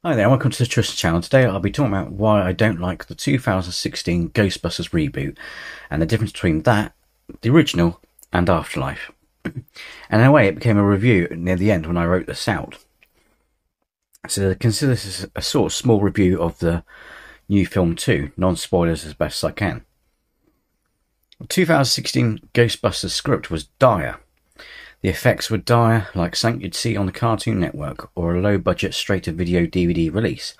Hi there, welcome to the Trust channel. Today I'll be talking about why I don't like the 2016 Ghostbusters reboot and the difference between that, the original, and Afterlife. And in a way it became a review near the end when I wrote this out. So consider this as a sort of small review of the new film too, non-spoilers as best as I can. The 2016 Ghostbusters script was dire. The effects were dire, like something you'd see on the Cartoon Network, or a low-budget straight-to-video DVD release,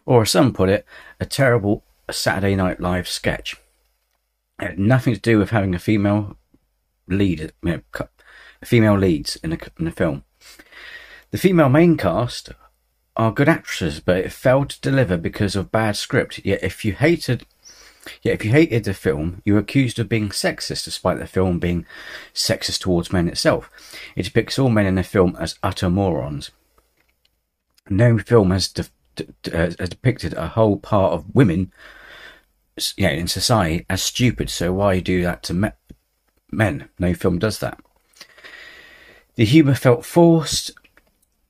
or as some put it, a terrible Saturday Night Live sketch. It had nothing to do with having a female lead, female leads in the film. The female main cast are good actresses, but it failed to deliver because of bad script. Yet if you hated the film, you were accused of being sexist, despite the film being sexist towards men itself. It depicts all men in the film as utter morons. No film has depicted a whole part of women in society as stupid, so why do that to men? No film does that. The humour felt forced,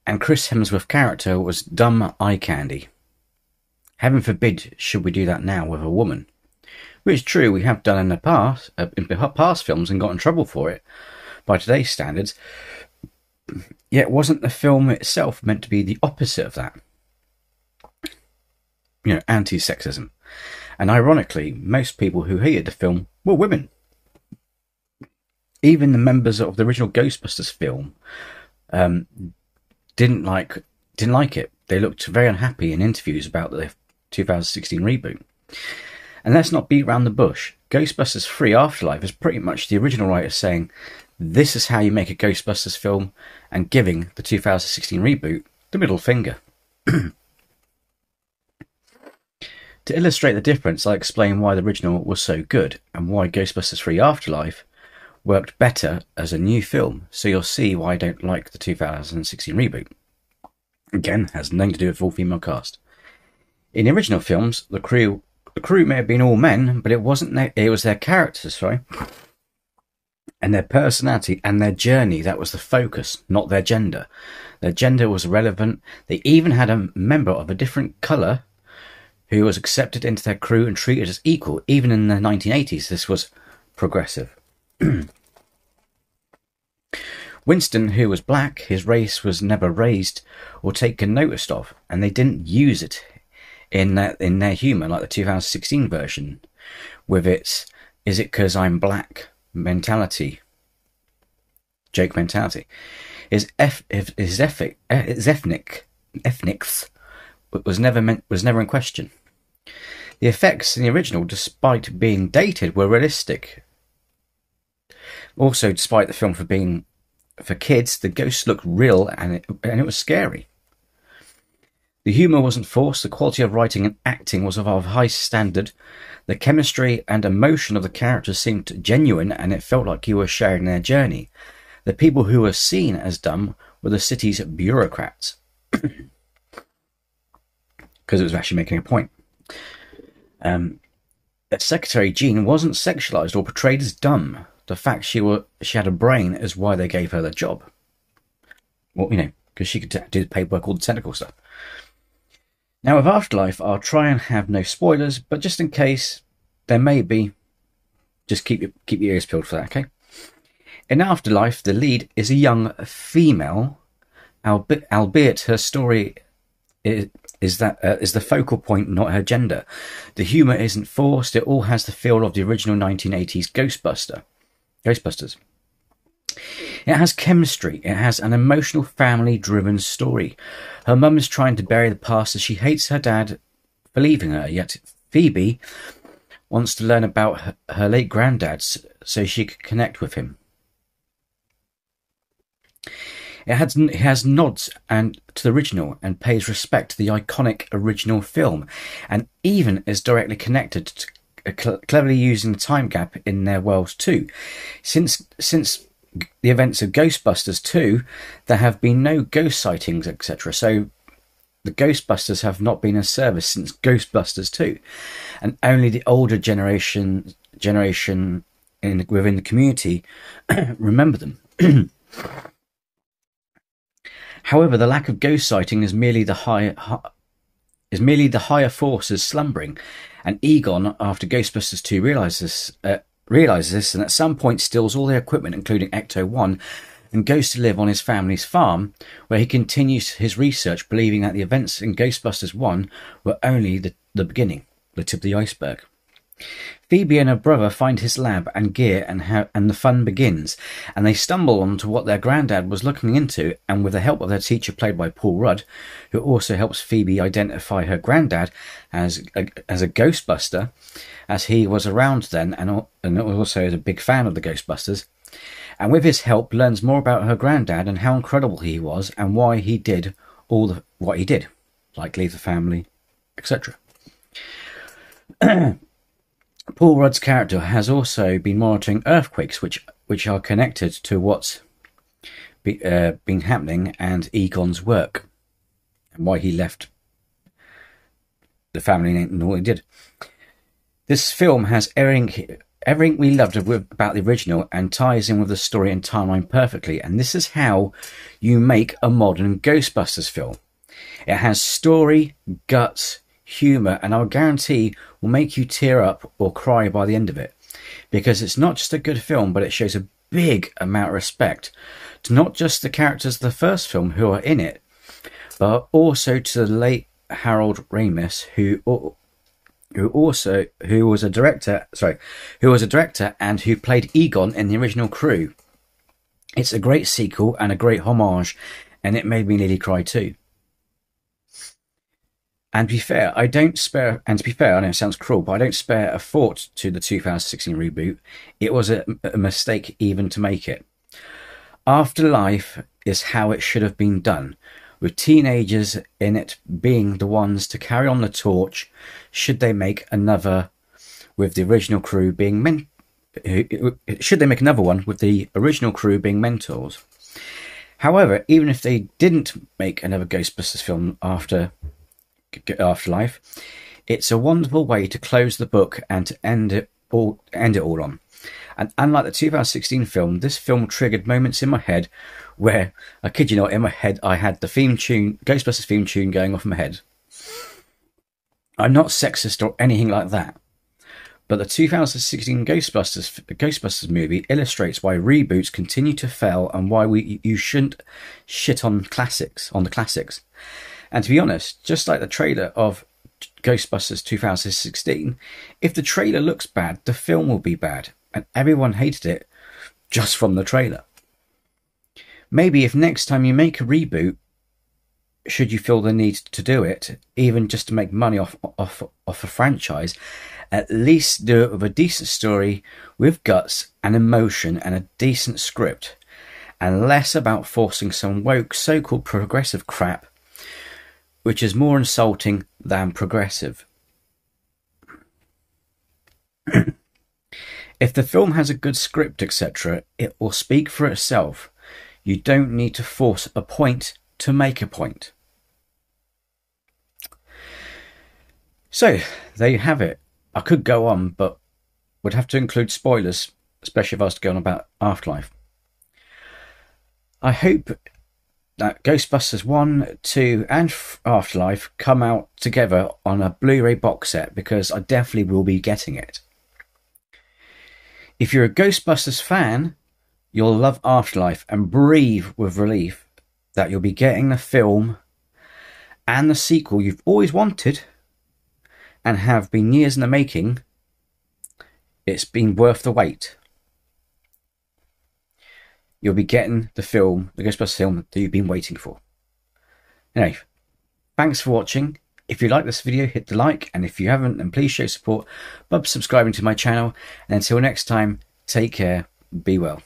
and Chris Hemsworth's character was dumb eye candy. Heaven forbid should we do that now with a woman. Which is true, we have done in the past, films, and got in trouble for it by today's standards. Yet wasn't the film itself meant to be the opposite of that? Anti-sexism. And ironically, most people who hated the film were women. Even the members of the original Ghostbusters film didn't like it. They looked very unhappy in interviews about the 2016 reboot. And let's not beat around the bush. Ghostbusters 3 Afterlife is pretty much the original writer saying, this is how you make a Ghostbusters film, and giving the 2016 reboot the middle finger. To illustrate the difference, I explain why the original was so good, and why Ghostbusters 3 Afterlife worked better as a new film, so you'll see why I don't like the 2016 reboot. Again, has nothing to do with full female cast. In the original films, the crew may have been all men, but it was their characters, and their personality and their journey that was the focus, not their gender. Their gender was irrelevant. They even had a member of a different colour who was accepted into their crew and treated as equal. Even in the 1980s, this was progressive. Winston, who was black, his race was never raised or taken notice of, and they didn't use it in their humour like the 2016 version, with its "is it 'cause I'm black" mentality, joke mentality. His ethnics was never in question. The effects in the original, despite being dated, were realistic. Also, despite the film for kids, the ghosts looked real and it was scary. The humour wasn't forced, the quality of writing and acting was of a high standard, the chemistry and emotion of the characters seemed genuine, and it felt like you were sharing their journey. The people who were seen as dumb were the city's bureaucrats. Because it was actually making a point. Secretary Jean wasn't sexualised or portrayed as dumb. The fact she had a brain is why they gave her the job. Well, because she could do the paperwork, all the technical stuff. Now with Afterlife, I'll try and have no spoilers, but just in case there may be, just keep your ears peeled for that, okay? In Afterlife, the lead is a young female, albeit her story is the focal point, not her gender. The humour isn't forced, it all has the feel of the original 1980s Ghostbusters. It has chemistry. It has an emotional, family-driven story. Her mum is trying to bury the past as she hates her dad for leaving her, yet Phoebe wants to learn about her late granddad so she could connect with him. It has nods to the original and pays respect to the iconic original film, and even is directly connected to cleverly using the time gap in their worlds too. Since the events of Ghostbusters 2, there have been no ghost sightings, etc. So the Ghostbusters have not been in service since Ghostbusters 2, and only the older generation within the community remember them. However, the lack of ghost sighting is merely the is merely the higher forces slumbering, and Egon, after Ghostbusters 2, realizes this, and at some point steals all their equipment, including Ecto-1, and goes to live on his family's farm, where he continues his research, believing that the events in Ghostbusters 1 were only the beginning, the tip of the iceberg. Phoebe and her brother find his lab and gear, and the fun begins, and they stumble onto what their granddad was looking into, and with the help of their teacher played by Paul Rudd, who also helps Phoebe identify her granddad as a Ghostbuster, as he was around then and also is a big fan of the Ghostbusters, and with his help learns more about her granddad and how incredible he was and why he did what he did, like leave the family, etc. Paul Rudd's character has also been monitoring earthquakes, which are connected to what's been happening and Egon's work, and why he left the family and all he did. This film has everything we loved about the original and ties in with the story and timeline perfectly, and this is how you make a modern Ghostbusters film. It has story, guts, humour, and I'll guarantee will make you tear up or cry by the end of it, because it's not just a good film, but it shows a big amount of respect to not just the characters of the first film who are in it, but also to the late Harold Ramis, who was a director and who played Egon in the original crew. It's a great sequel and a great homage, and it made me nearly cry too. And to be fair, I know it sounds cruel, but I don't spare a thought to the 2016 reboot. It was a mistake even to make it. Afterlife is how it should have been done, with teenagers in it being the ones to carry on the torch, should they make another with the original crew being mentors. However, even if they didn't make another Ghostbusters film after Afterlife, it's a wonderful way to close the book and to end it all on. And unlike the 2016 film, this film triggered moments in my head where, I kid you not, in my head I had the Ghostbusters theme tune going off in my head. I'm not sexist or anything like that, but the 2016 Ghostbusters movie illustrates why reboots continue to fail and why you shouldn't shit on the classics. And to be honest, just like the trailer of Ghostbusters 2016, if the trailer looks bad, the film will be bad, and everyone hated it just from the trailer. Maybe if next time you make a reboot, should you feel the need to do it, even just to make money off a franchise, at least do it with a decent story, with guts and emotion and a decent script, and less about forcing some woke so-called progressive crap, which is more insulting than progressive. If the film has a good script, etc., it will speak for itself. You don't need to force a point to make a point. So, there you have it. I could go on, but would have to include spoilers, especially if I was to go on about Afterlife. I hope that Ghostbusters 1, 2 and Afterlife come out together on a Blu-ray box set, because I definitely will be getting it. If you're a Ghostbusters fan, you'll love Afterlife and breathe with relief that you'll be getting the film and the sequel you've always wanted and have been years in the making. It's been worth the wait. You'll be getting the Ghostbusters film that you've been waiting for. Anyway, thanks for watching. If you like this video, hit the like, and if you haven't, then please show support by subscribing to my channel. And until next time, take care, be well.